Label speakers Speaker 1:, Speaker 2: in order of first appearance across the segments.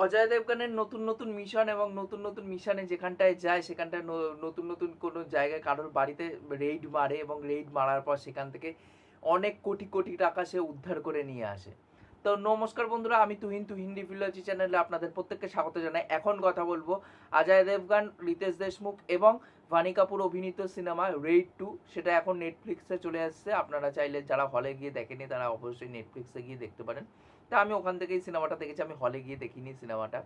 Speaker 1: অজয় দেবগানের নতুন নতুন মিশন এবং নতুন নতুন মিশনে যেখানটায় যায় সেখানটায় নতুন নতুন কোনো জায়গায় কারোর বাড়িতে রেইড মারে এবং রেইড মারার পর সেখান থেকে অনেক কোটি কোটি টাকা সে উদ্ধার করে নিয়ে আসে। তো নমস্কার বন্ধুরা, আমি তুহিন রিভিউলজি চ্যানেলে আপনাদের প্রত্যেককে স্বাগত জানাই। এখন কথা বলবো অজয় দেবগান, রিতেশ দেশমুখ এবং ভানি কাপুর অভিনীত সিনেমা রেইড 2। সেটা এখন নেটফ্লিক্সে চলে আসছে। আপনারা চাইলে যারা হলে গিয়ে দেখেনি তারা অবশ্যই নেটফ্লিক্সে গিয়ে দেখতে পারেন। তা আমি ওখান থেকেই সিনেমাটা দেখেছি, আমি হলে গিয়ে দেখিনি সিনেমাটা।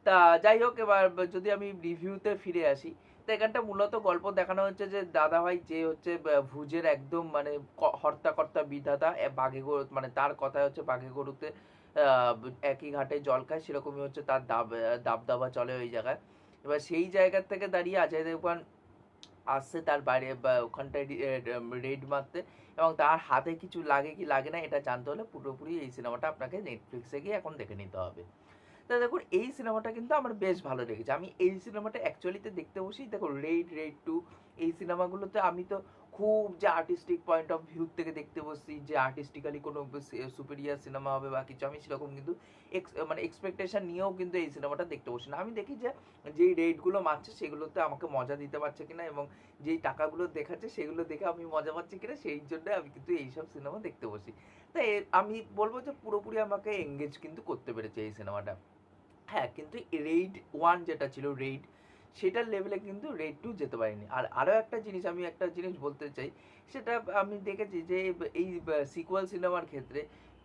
Speaker 1: তা যাই হোক, এবার যদি আমি রিভিউতে ফিরে আসি, তো এখানটা মূলত গল্প দেখানো হচ্ছে যে দাদাভাই যে হচ্ছে ভুজের একদম মানে হর্তাকর্তা বিধাতা, বাঘে গরু মানে তার কথা হচ্ছে বাঘে গরুতে একই ঘাটে জল খায়, সেরকমই হচ্ছে তার দাবদাবা চলে ওই জায়গায়। এবার সেই জায়গার থেকে দাঁড়িয়ে অজয় দেবগন আসছে তার বাইরে বা ওখানটায় রেড মারতে, এবং তার হাতে কিছু লাগে কি লাগে না এটা জানতে হলে পুরোপুরি এই সিনেমাটা আপনাকে নেটফ্লিক্সে গিয়ে এখন দেখে নিতে হবে। তা দেখুন, এই সিনেমাটা কিন্তু আমার বেশ ভালো লেগেছে। আমি এই সিনেমাটা অ্যাকচুয়ালিতে দেখতে বসি, দেখো রেড 2 এই সিনেমাগুলোতে আমি তো খুব যে আর্টিস্টিক পয়েন্ট অফ ভিউ থেকে দেখতে বসছি, যে আর্টিস্টিক্যালি কোনো সুপিরিয়ার সিনেমা হবে বা কিছু, আমি সেরকম কিন্তু মানে এক্সপেকটেশন নিয়েও কিন্তু এই সিনেমাটা দেখতে বসি না। আমি দেখি যে যেই রেটগুলো মারছে সেগুলোতে আমাকে মজা দিতে পারছে কিনা, এবং যেই টাকাগুলো দেখাচ্ছে সেগুলো দেখে আমি মজা পাচ্ছি কিনা, সেই জন্য আমি কিন্তু এইসব সিনেমা দেখতে বসি। তাই আমি বলবো যে পুরোপুরি আমাকে এঙ্গেজ কিন্তু করতে পেরেছে এই সিনেমাটা। হ্যাঁ, কিন্তু রেইড 1 যেটা ছিল রেইড, সেটার লেভেলে কিন্তু রেইড 2 যেতে পারেনি। আর আরও একটা জিনিস, আমি একটা জিনিস বলতে চাই, সেটা আমি দেখেছি যে এই সিকুয়াল সিনেমার ক্ষেত্রে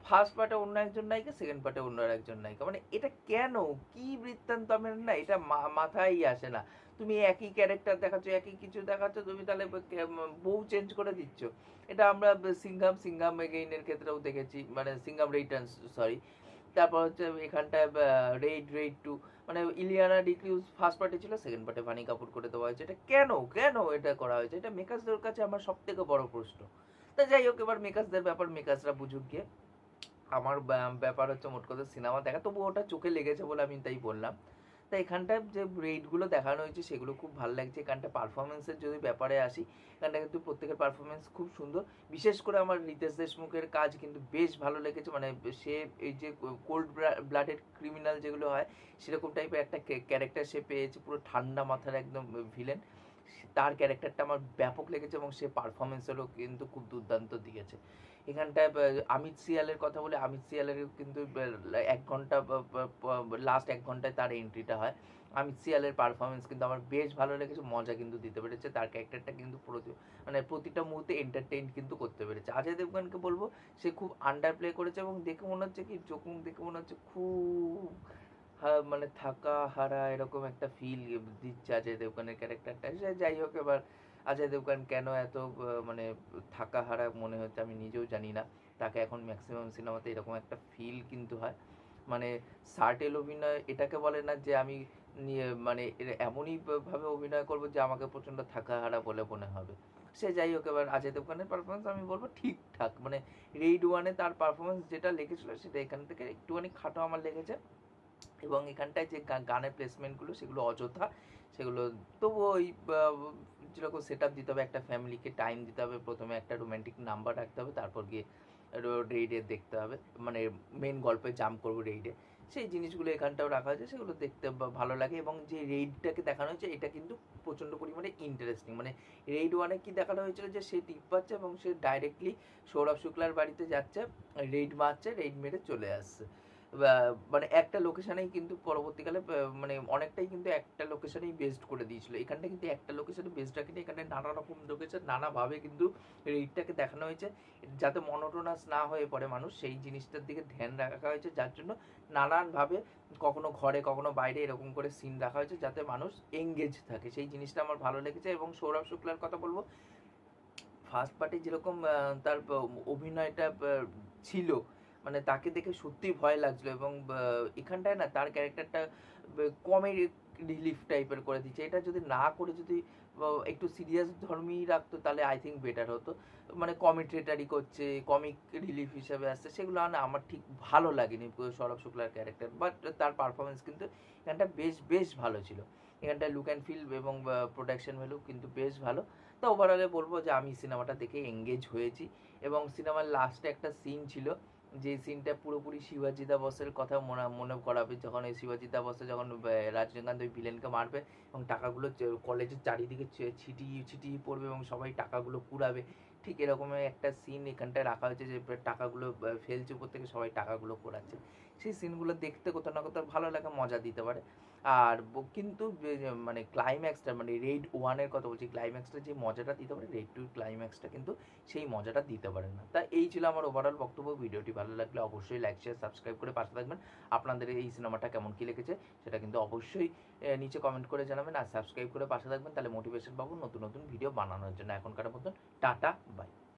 Speaker 1: ফার্স্ট পার্টে অন্য একজন নায়িকা, সেকেন্ড পার্টে অন্য একজন নায়িকা। মানে এটা কেন, কি বৃত্তান্ত, আমি না এটা মাথায় আসে না। তুমি একই ক্যারেক্টার দেখাচ্ছ, একই কিছু দেখাচ্ছ, তুমি তাহলে বউ চেঞ্জ করে দিচ্ছ। এটা আমরা সিঙ্গাম এগেইনের ক্ষেত্রেও দেখেছি, মানে সিঙ্গাম রিটার্নস, সরি। তারপর হচ্ছে এখানটায় রেইড 2, মানে ইলিয়ানা ডিক্রিউজ ফার্স্ট পার্টে ছিল, সেকেন্ড পার্টে ভানি কাপুর করে দেওয়া হয়েছে। এটা কেন, কেন এটা করা হয়েছে? এটা মেকার্সদের কাছে আমার সব থেকে বড় প্রশ্ন। তা যাই হোক, এবার মেকার্সদের ব্যাপার মেকার্সরা বুঝুক গিয়ে। আমার ব্যাপার হচ্ছে মোট কথা সিনেমা দেখা, তবু ওটা চোখে লেগেছে বলে আমি তাই বললাম। তা এখানটায় যে রেটগুলো দেখানো হয়েছে সেগুলো খুব ভালো লাগছে। এখানটা পারফরমেন্সের যদি ব্যাপারে আসি, এখানটা কিন্তু প্রত্যেকের পারফরমেন্স খুব সুন্দর। বিশেষ করে আমার রিতেশ দেশমুখের কাজ কিন্তু বেশ ভালো লেগেছে। মানে সে এই যে কোল্ড ব্লাডেড ক্রিমিনাল যেগুলো হয়, সেরকম টাইপের একটা ক্যারেক্টার সে পেয়েছে, পুরো ঠান্ডা মাথার একদম ভিলেন। তার ক্যারেক্টারটা আমার ব্যাপক লেগেছে এবং সে পারফরমেন্সেরও কিন্তু খুব দুর্দান্ত দিয়েছে। এখানটায় অমিত সিয়ালের কথা বলে, অমিত সিয়ালের কিন্তু 1 ঘন্টা লাস্ট 1 ঘন্টায় তার এন্ট্রিটা হয়। অমিত সিয়ালের পারফরমেন্স কিন্তু আমার বেশ ভালো লেগেছে, মজা কিন্তু দিতে পেরেছে। তার ক্যারেক্টারটা কিন্তু মানে প্রতিটা মুহূর্তে এন্টারটেইন কিন্তু করতে পেরেছে। অজয় দেবগনকে বলবো সে খুব আন্ডার প্লে করেছে, এবং দেখে মনে হচ্ছে কি, চোখ মুখ দেখে মনে হচ্ছে খুব মানে থাকা হারা এরকম একটা ফিল দিচ্ছে অজয় দেবগনের ক্যারেক্টারটা। সে যাই হোক, এবার অজয় দেবগন কেন এত মানে থাকা হারা মনে হচ্ছে আমি নিজেও জানি না। তাকে এখন ম্যাক্সিমাম সিনেমাতে এরকম একটা ফিল কিন্তু হয়। মানে সার্টেল অভিনয় এটাকে বলে না যে আমি মানে এমনই ভাবে অভিনয় করবো যে আমাকে প্রচণ্ড থাকা হারা বলে মনে হবে। সে যাই হোক, এবার অজয় দেবগনের পারফরমেন্স আমি বলবো ঠিকঠাক। মানে রেইড 1-এ তার পারফরমেন্স যেটা লেগেছিল সেটা এখান থেকে একটুখানি খাটো আমার লেগেছে। এবং এখানটায় যে গানের প্লেসমেন্টগুলো সেগুলো অযথা, সেগুলো তবুও ওই যেরকম সেট আপ দিতে হবে, একটা ফ্যামিলিকে টাইম দিতে হবে, প্রথমে একটা রোম্যান্টিক নাম্বার রাখতে হবে, তারপর গিয়ে রেইডে দেখতে হবে, মানে মেন গল্পে জাম্প করবো রেইডে। সেই জিনিসগুলো এখানটাও রাখা হয়েছে, সেগুলো দেখতে ভালো লাগে। এবং যে রেইডটাকে দেখানো হয়েছে এটা কিন্তু প্রচণ্ড পরিমাণে ইন্টারেস্টিং। মানে রেইড 1-এ কি দেখানো হয়েছিল যে সে টিপ পাচ্ছে এবং সে ডাইরেক্টলি সৌরভ শুক্লার বাড়িতে যাচ্ছে, রেইড মারছে, রেইড মেরে চলে আসছে। মানে একটা লোকেশনেই কিন্তু পরবর্তীকালে মানে অনেকটাই কিন্তু একটা লোকেশনেই বেসড করে দিয়েছিল। এখানটা কিন্তু একটা লোকেশনে বেসড রাখেনি, এখানে নানা রকম লোকেশন নানাভাবে কিন্তু রেটটাকে দেখানো হয়েছে, যাতে মনোটোনাস না হয়ে পড়ে মানুষ, সেই জিনিসটার দিকে ধ্যান রাখা হয়েছে। যার জন্য নানানভাবে কখনো ঘরে কখনো বাইরে এরকম করে সিন রাখা হয়েছে যাতে মানুষ এঙ্গেজ থাকে। সেই জিনিসটা আমার ভালো লেগেছে। এবং সৌরভ শুক্লার কথা বলবো, ফার্স্ট পার্টে যেরকম তার অভিনয়টা ছিল, মানে তাকে দেখে সত্যিই ভয় লাগছিল। এবং এখানটায় না তার ক্যারেক্টারটা কমেডি রিলিফ টাইপের করে দিচ্ছে। এটা যদি না করে যদি একটু সিরিয়াস ধর্মী রাখতো তাহলে আই থিঙ্ক বেটার হতো। মানে কমেন্ট্রেটারি করছে, কমিক রিলিফ হিসেবে আসছে, সেগুলো না আমার ঠিক ভালো লাগেনি সৌরভ শুক্লার ক্যারেক্টার। বাট তার পারফরমেন্স কিন্তু এখানটা বেশ বেশ ভালো ছিল। এখানটায় লুক অ্যান্ড ফিল এবং প্রোডাকশন ভ্যালু কিন্তু বেশ ভালো। তো ওভারঅলে বলবো যে আমি সিনেমাটা দেখে এঙ্গেজ হয়েছি। এবং সিনেমার লাস্টে একটা সিন ছিল, যে সিনটা পুরোপুরি শিবাজি দা বসের কথা মনে করাবে, যখন এই শিবাজি দা বসে যখন রজনীকান্ত ওই ভিলেনকে মারবে এবং টাকাগুলো কলেজের চারিদিকে ছিটিয়ে ছিটিয়ে পড়বে এবং সবাই টাকাগুলো কুড়াবে, ঠিক এরকমের একটা সিন এখানটায় রাখা হয়েছে যে টাকাগুলো ফেলছে উপর থেকে, সবাই টাকাগুলো কুড়াচ্ছে। সেই সিনগুলো দেখতে কোথাও না কোথাও ভালো লাগে, মজা দিতে পারে। আর কিন্তু মানে ক্লাইম্যাক্সটা, মানে রেড ওয়ানের কথা বলছি, ক্লাইম্যাক্সটা যে মজাটা দিতে পারে, রেড টুর ক্লাইম্যাক্সটা কিন্তু সেই মজাটা দিতে পারে না। তা এই ছিল আমার ওভারঅল বক্তব্য। ভিডিওটি ভালো লাগলে অবশ্যই লাইক শেয়ার সাবস্ক্রাইব করে পাশে থাকবেন। আপনাদের এই সিনেমাটা কেমন কী লেগেছে সেটা কিন্তু অবশ্যই নিচে কমেন্ট করে জানাবেন, আর সাবস্ক্রাইব করে পাশে থাকবেন, তাহলে মোটিভেশন পাবো নতুন নতুন ভিডিও বানানোর জন্য। এখনকার মতন টাটা, বাই।